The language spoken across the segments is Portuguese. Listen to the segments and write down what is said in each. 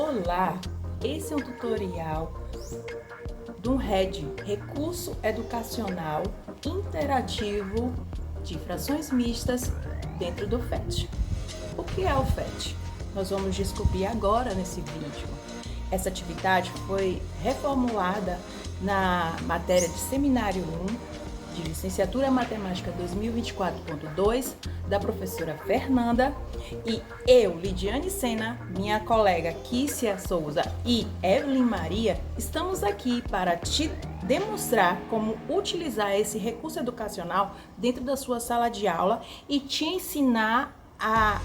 Olá, esse é um tutorial do RED, Recurso Educacional Interativo de Frações Mistas dentro do FET. O que é o FET? Nós vamos descobrir agora nesse vídeo. Essa atividade foi reformulada na matéria de Seminário 1 de Licenciatura Matemática 2024.2 da professora Fernanda e eu, Lidiane Sena, minha colega Kícia Souza e Evelyn Maria, estamos aqui para te demonstrar como utilizar esse recurso educacional dentro da sua sala de aula e te ensinar a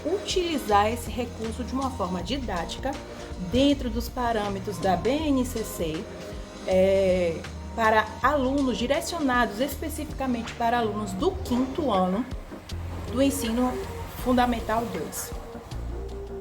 utilizar esse recurso de uma forma didática dentro dos parâmetros da BNCC, para alunos, direcionados especificamente para alunos do 5º ano do Ensino Fundamental 2.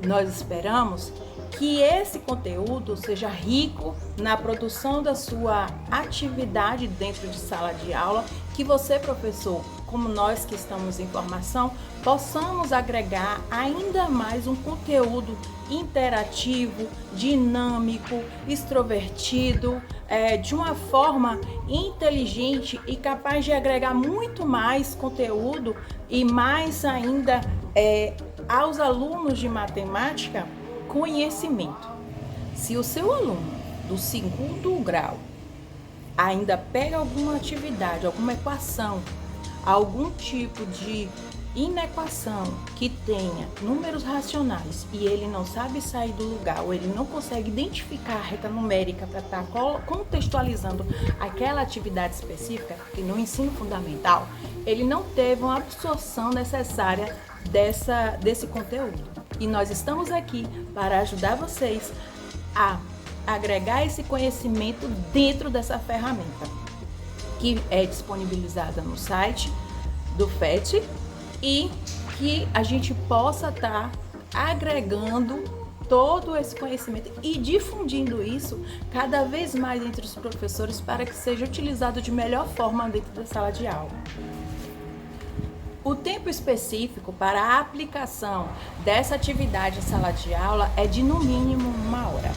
Nós esperamos que esse conteúdo seja rico na produção da sua atividade dentro de sala de aula, que você, professor, como nós que estamos em formação, possamos agregar ainda mais um conteúdo interativo, dinâmico, extrovertido, de uma forma inteligente e capaz de agregar muito mais conteúdo e mais ainda aos alunos de matemática conhecimento. Se o seu aluno do 2º grau ainda pega alguma atividade, alguma equação, algum tipo de inequação que tenha números racionais e ele não sabe sair do lugar, ou ele não consegue identificar a reta numérica para estar contextualizando aquela atividade específica, que no ensino fundamental ele não teve uma absorção necessária desse conteúdo. E nós estamos aqui para ajudar vocês a agregar esse conhecimento dentro dessa ferramenta, que é disponibilizada no site do FET, e que a gente possa estar agregando todo esse conhecimento e difundindo isso cada vez mais entre os professores para que seja utilizado de melhor forma dentro da sala de aula. O tempo específico para a aplicação dessa atividade em sala de aula é de no mínimo 1 hora.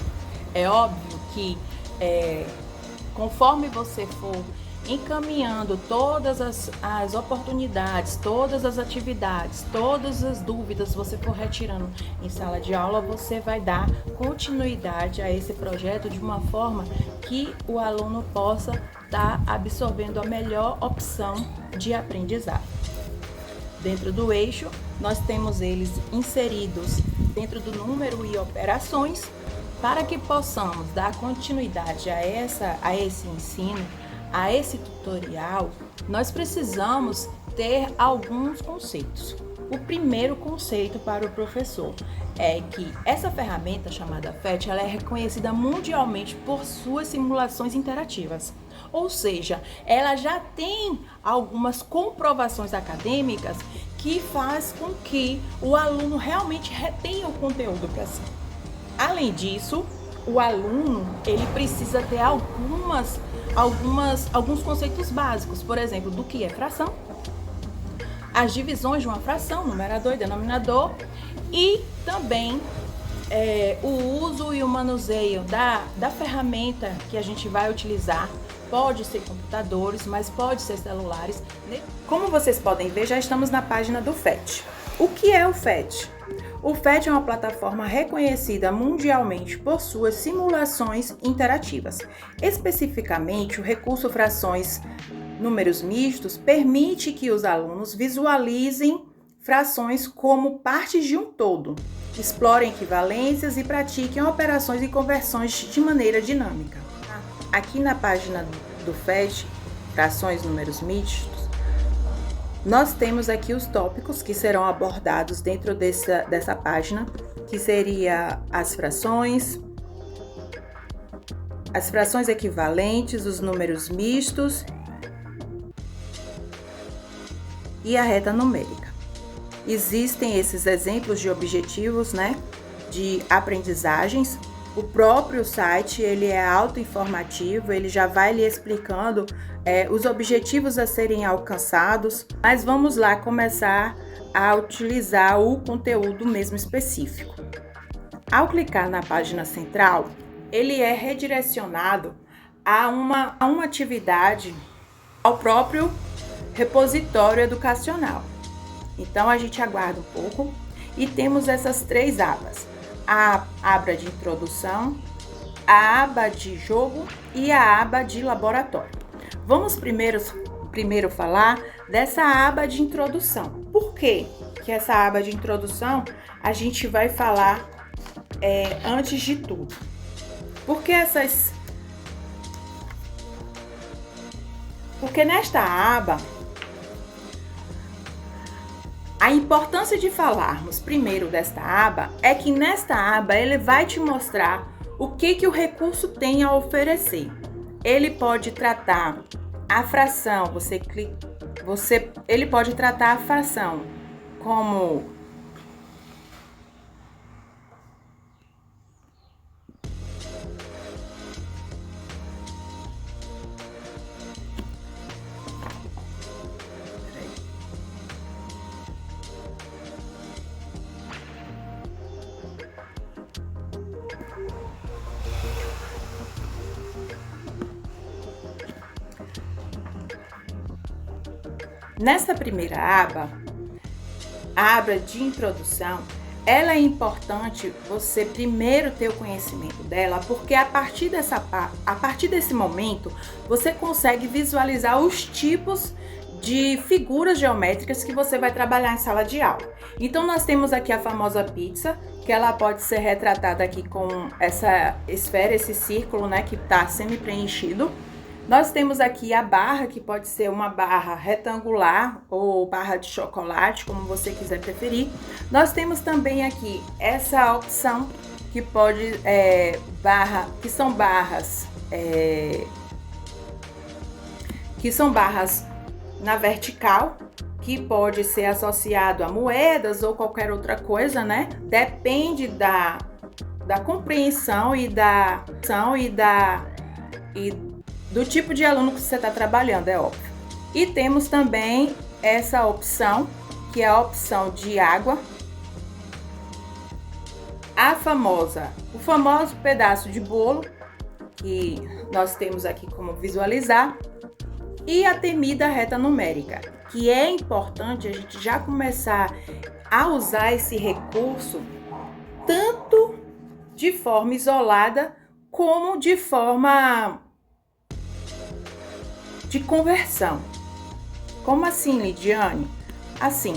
É óbvio que conforme você for encaminhando todas as oportunidades, todas as atividades, todas as dúvidas você for retirando em sala de aula, você vai dar continuidade a esse projeto de uma forma que o aluno possa estar absorvendo a melhor opção de aprendizado. Dentro do eixo, nós temos eles inseridos dentro do número e operações. Para que possamos dar continuidade a esse ensino, a esse tutorial, nós precisamos ter alguns conceitos. O primeiro conceito para o professor é que essa ferramenta chamada FET, ela é reconhecida mundialmente por suas simulações interativas. Ou seja, ela já tem algumas comprovações acadêmicas que faz com que o aluno realmente retenha o conteúdo para si. Além disso, o aluno ele precisa ter alguns conceitos básicos, por exemplo, do que é fração, as divisões de uma fração, numerador e denominador, e também o uso e o manuseio da ferramenta que a gente vai utilizar. Pode ser computadores, mas pode ser celulares. Como vocês podem ver, já estamos na página do FET. O que é o FET? O FET é uma plataforma reconhecida mundialmente por suas simulações interativas. Especificamente, o recurso Frações Números Mistos permite que os alunos visualizem frações como partes de um todo, explorem equivalências e pratiquem operações e conversões de maneira dinâmica. Aqui na página do FET, Frações Números Mistos, nós temos aqui os tópicos que serão abordados dentro dessa página, que seria as frações equivalentes, os números mistos e a reta numérica. Existem esses exemplos de objetivos, de aprendizagens. O próprio site, ele é autoinformativo, ele já vai lhe explicando os objetivos a serem alcançados, mas vamos lá começar a utilizar o conteúdo mesmo específico. Ao clicar na página central, ele é redirecionado a uma atividade ao próprio repositório educacional. Então, a gente aguarda um pouco e temos essas 3 abas. A aba de introdução, a aba de jogo e a aba de laboratório. Vamos primeiro falar dessa aba de introdução. Por quê que essa aba de introdução a gente vai falar antes de tudo? Porque nesta aba, a importância de falarmos primeiro desta aba é que nesta aba ele vai te mostrar o que o recurso tem a oferecer. Ele pode tratar a fração, ele pode tratar a fração como nesta primeira aba, a aba de introdução, ela é importante você primeiro ter o conhecimento dela, porque a partir desse momento, você consegue visualizar os tipos de figuras geométricas que você vai trabalhar em sala de aula. Então, nós temos aqui a famosa pizza, que ela pode ser retratada aqui com essa esfera, esse círculo, né, que está semi-preenchido. Nós temos aqui a barra, que pode ser uma barra retangular ou barra de chocolate, como você quiser preferir. Nós temos também aqui essa opção que pode que são barras na vertical, que pode ser associado a moedas ou qualquer outra coisa, né? Depende da compreensão e do tipo de aluno que você está trabalhando, é óbvio. E temos também essa opção, que é a opção de água, o famoso pedaço de bolo, que nós temos aqui como visualizar, e a temida reta numérica, que é importante a gente já começar a usar esse recurso tanto de forma isolada como de forma de conversão. Como assim, Lidiane? Assim,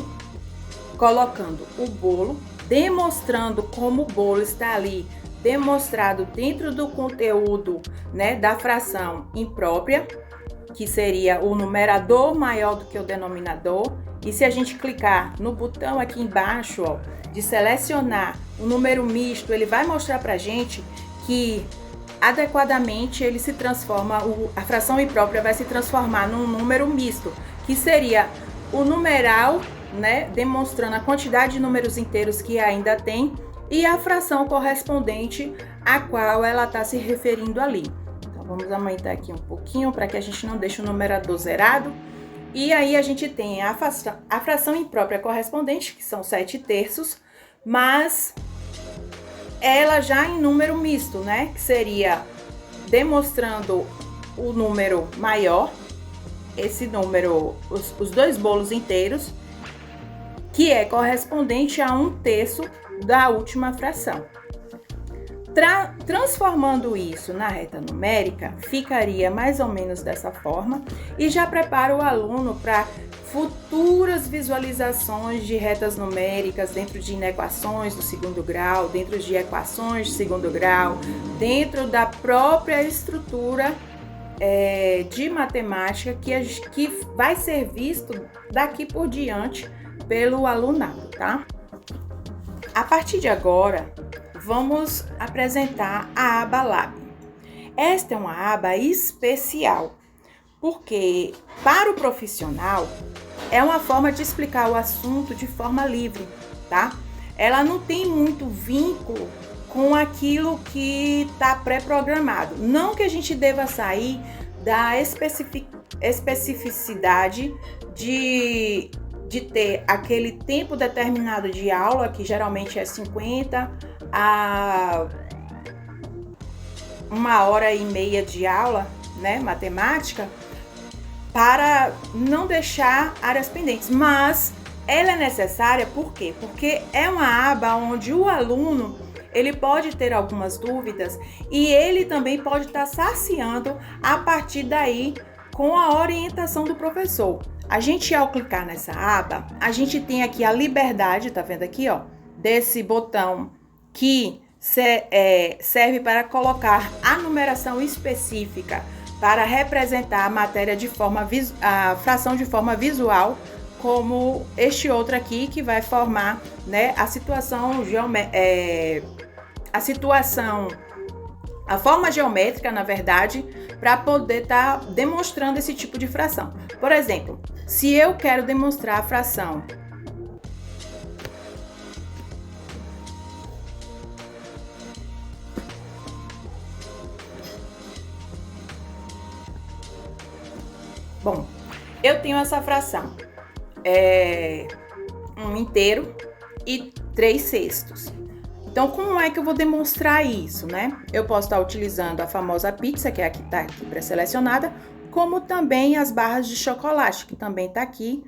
colocando o bolo, demonstrando como o bolo está ali, demonstrado dentro do conteúdo, né, da fração imprópria, que seria o numerador maior do que o denominador. E se a gente clicar no botão aqui embaixo, ó, de selecionar o número misto, ele vai mostrar pra gente que adequadamente ele se transforma, a fração imprópria vai se transformar num número misto, que seria o numeral, né, demonstrando a quantidade de números inteiros que ainda tem e a fração correspondente a qual ela está se referindo ali. Então vamos aumentar aqui um pouquinho para que a gente não deixe o numerador zerado. E aí a gente tem a fração imprópria correspondente, que são 7/3, mas ela já em número misto, né? Que seria demonstrando o número maior, esse número, os 2 bolos inteiros, que é correspondente a 1/3 da última fração. Transformando isso na reta numérica, ficaria mais ou menos dessa forma e já prepara o aluno para futuras visualizações de retas numéricas dentro de inequações do 2º grau, dentro de equações de 2º grau, dentro da própria estrutura de matemática que vai ser visto daqui por diante pelo alunado, tá? A partir de agora, vamos apresentar a aba Lab. Esta é uma aba especial, porque para o profissional é uma forma de explicar o assunto de forma livre, tá? Ela não tem muito vínculo com aquilo que está pré-programado. Não que a gente deva sair da especificidade de ter aquele tempo determinado de aula, que geralmente é 50 a 1h30 de aula, né, matemática, para não deixar áreas pendentes, mas ela é necessária por quê? Porque é uma aba onde o aluno ele pode ter algumas dúvidas e ele também pode estar saciando a partir daí com a orientação do professor. A gente, ao clicar nessa aba, a gente tem aqui a liberdade, tá vendo aqui, ó, desse botão que serve para colocar a numeração específica para representar a matéria de forma a fração de forma visual, como este outro aqui que vai formar, né, a forma geométrica, na verdade, para poder estar demonstrando esse tipo de fração. Por exemplo, se eu quero demonstrar a fração bom, eu tenho essa fração, 1/3 e 3/6. Então, como é que eu vou demonstrar isso, né? Eu posso estar utilizando a famosa pizza, que é a que está aqui pré-selecionada, como também as barras de chocolate, que também está aqui,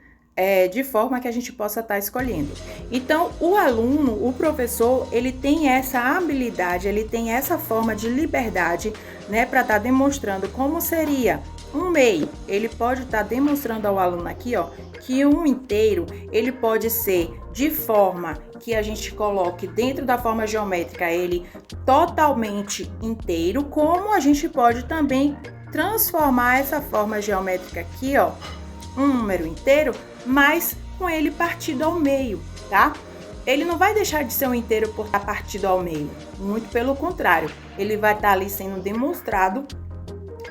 de forma que a gente possa estar escolhendo. Então, o aluno, o professor, ele tem essa habilidade, ele tem essa forma de liberdade, né, para estar demonstrando como seria um meio. Ele pode estar demonstrando ao aluno aqui, ó, que 1/3 ele pode ser de forma que a gente coloque dentro da forma geométrica ele totalmente inteiro, como a gente pode também transformar essa forma geométrica aqui, ó, um número inteiro, mas com ele partido ao meio, tá? Ele não vai deixar de ser um inteiro por estar partido ao meio, muito pelo contrário, ele vai estar ali sendo demonstrado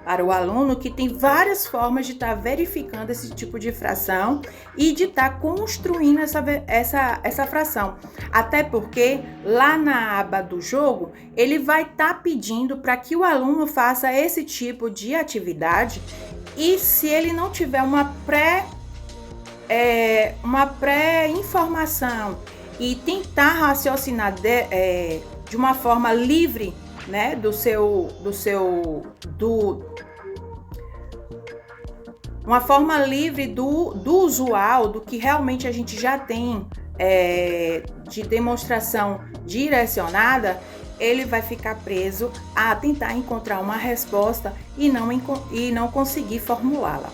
para o aluno que tem várias formas de estar verificando esse tipo de fração e de estar construindo essa fração. Até porque lá na aba do jogo, ele vai estar pedindo para que o aluno faça esse tipo de atividade e se ele não tiver uma pré-informação e tentar raciocinar de uma forma livre, né, uma forma livre do usual, do que realmente a gente já tem de demonstração direcionada, ele vai ficar preso a tentar encontrar uma resposta e não conseguir formulá-la.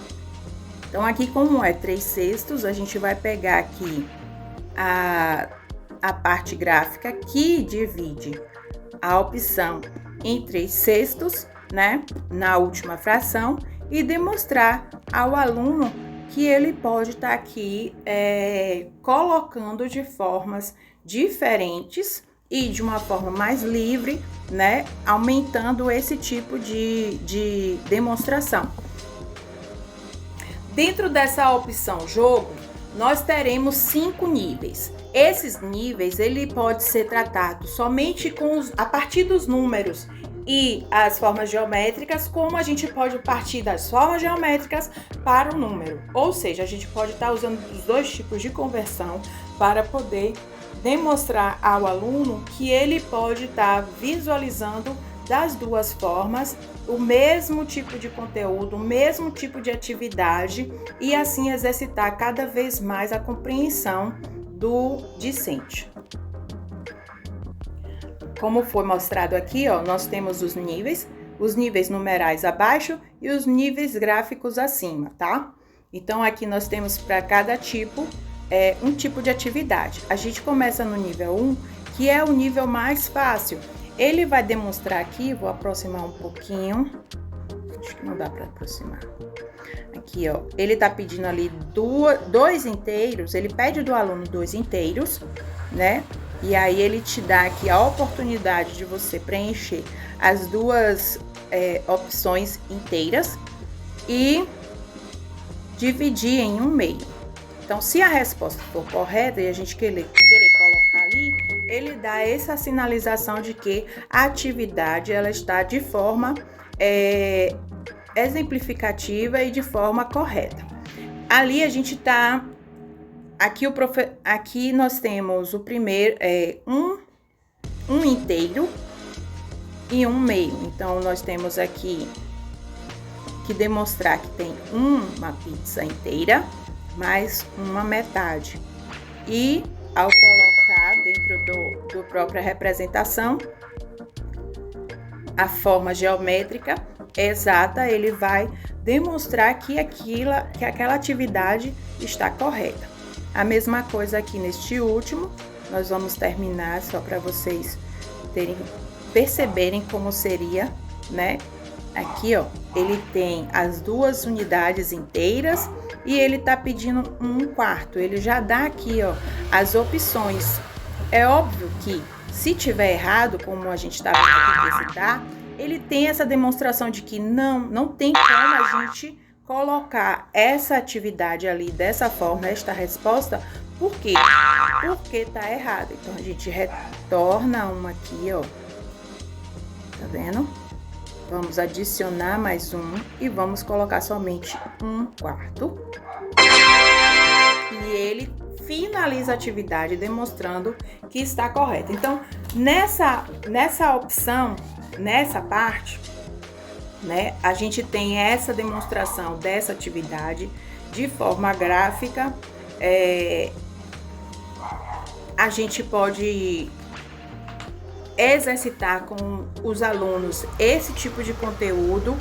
Então, aqui como é 3/6, a gente vai pegar aqui a parte gráfica que divide a opção em 3/6, né, na última fração, e demonstrar ao aluno que ele pode estar aqui colocando de formas diferentes e de uma forma mais livre, né, aumentando esse tipo de demonstração. Dentro dessa opção jogo, nós teremos 5 níveis. Esses níveis, ele pode ser tratado somente a partir dos números e as formas geométricas, como a gente pode partir das formas geométricas para o número. Ou seja, a gente pode estar usando os dois tipos de conversão para poder demonstrar ao aluno que ele pode estar visualizando das duas formas o mesmo tipo de conteúdo, o mesmo tipo de atividade e assim exercitar cada vez mais a compreensão do discente. Como foi mostrado aqui, ó, nós temos os níveis numerais abaixo e os níveis gráficos acima, tá? Então, aqui nós temos para cada tipo um tipo de atividade. A gente começa no nível 1, que é o nível mais fácil. Ele vai demonstrar aqui, vou aproximar um pouquinho. Acho que não dá para aproximar. Aqui, ó, ele tá pedindo ali 2 inteiros, ele pede do aluno 2 inteiros, né? E aí ele te dá aqui a oportunidade de você preencher as duas opções inteiras e dividir em 1/2. Então, se a resposta for correta e a gente querer colocar ali, ele dá essa sinalização de que a atividade ela está de forma exemplificativa e de forma correta. Ali a gente tá... Aqui nós temos o primeiro, um inteiro e um meio. Então, nós temos aqui que demonstrar que tem uma pizza inteira mais uma metade. E ao colocar dentro do própria representação, a forma geométrica exata, ele vai demonstrar que aquela atividade está correta. A mesma coisa aqui neste último, nós vamos terminar só para vocês perceberem como seria, né? Aqui, ó, ele tem as 2 unidades inteiras e ele tá pedindo 1/4. Ele já dá aqui, ó, as opções. É óbvio que se tiver errado, como a gente tá vendo aqui que dá, ele tem essa demonstração de que não tem como a gente colocar essa atividade ali dessa forma, esta resposta. Por quê? Porque tá errado. Então, a gente retorna uma aqui, ó. Tá vendo? Vamos adicionar mais um e vamos colocar somente 1/4. E ele finaliza a atividade demonstrando que está correto. Então, nessa opção, nessa parte, né, a gente tem essa demonstração dessa atividade de forma gráfica. A gente pode exercitar com os alunos esse tipo de conteúdo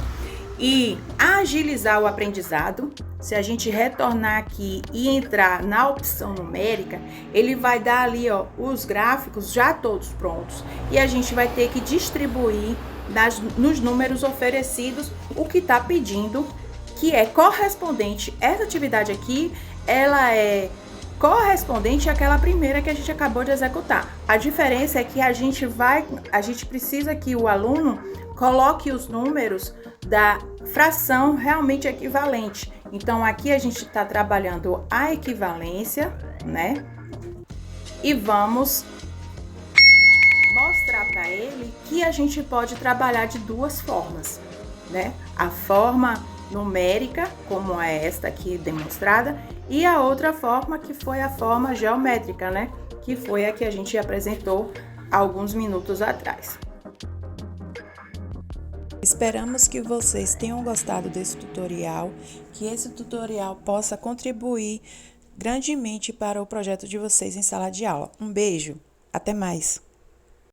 e agilizar o aprendizado. Se a gente retornar aqui e entrar na opção numérica, ele vai dar ali, ó, os gráficos já todos prontos e a gente vai ter que distribuir nos números oferecidos o que está pedindo, que é correspondente. Essa atividade aqui, ela é correspondente àquela primeira que a gente acabou de executar. A diferença é que a gente precisa que o aluno coloque os números da fração realmente equivalente. Então, aqui a gente está trabalhando a equivalência, né? E vamos mostrar para ele que a gente pode trabalhar de 2 formas, né? A forma numérica, como é esta aqui demonstrada, e a outra forma que foi a forma geométrica, né? Que foi a que a gente apresentou alguns minutos atrás. Esperamos que vocês tenham gostado desse tutorial, que esse tutorial possa contribuir grandemente para o projeto de vocês em sala de aula. Um beijo, até mais!